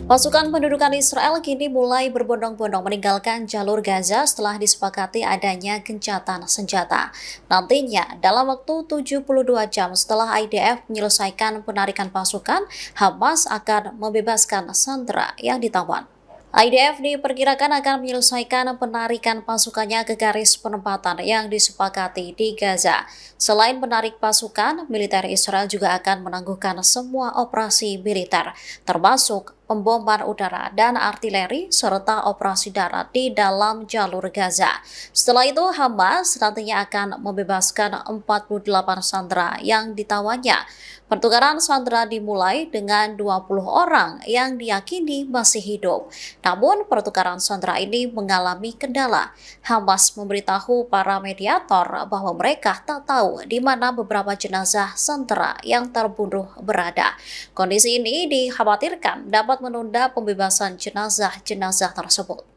Pasukan pendudukan Israel kini mulai berbondong-bondong meninggalkan jalur Gaza setelah disepakati adanya gencatan senjata. Nantinya, dalam waktu 72 jam setelah IDF menyelesaikan penarikan pasukan, Hamas akan membebaskan sandera yang ditawan. IDF diperkirakan akan menyelesaikan penarikan pasukannya ke garis penempatan yang disepakati di Gaza. Selain menarik pasukan, militer Israel juga akan menangguhkan semua operasi militer, termasuk pemboman udara dan artileri serta operasi darat di dalam jalur Gaza. Setelah itu, Hamas nantinya akan membebaskan 48 sandera yang ditawannya. Pertukaran sandera dimulai dengan 20 orang yang diyakini masih hidup. Namun, pertukaran sandera ini mengalami kendala. Hamas memberitahu para mediator bahwa mereka tak tahu di mana beberapa jenazah sandera yang terbunuh berada. Kondisi ini dikhawatirkan dapat menunda pembebasan jenazah-jenazah tersebut.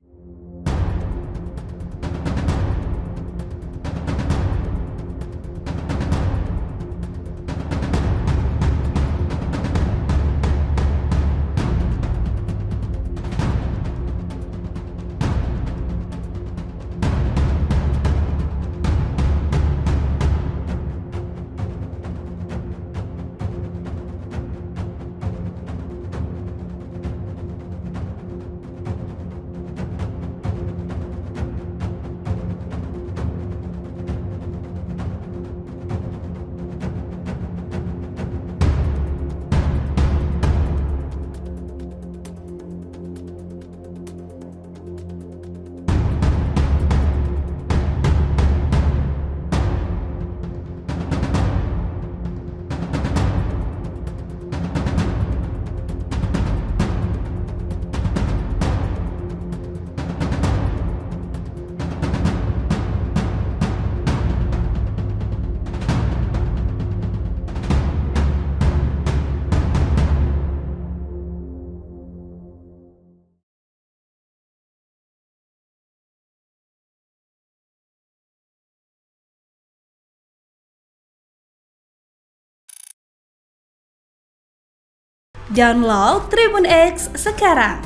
Download Tribun X sekarang,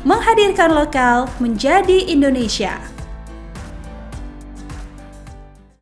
menghadirkan lokal menjadi Indonesia.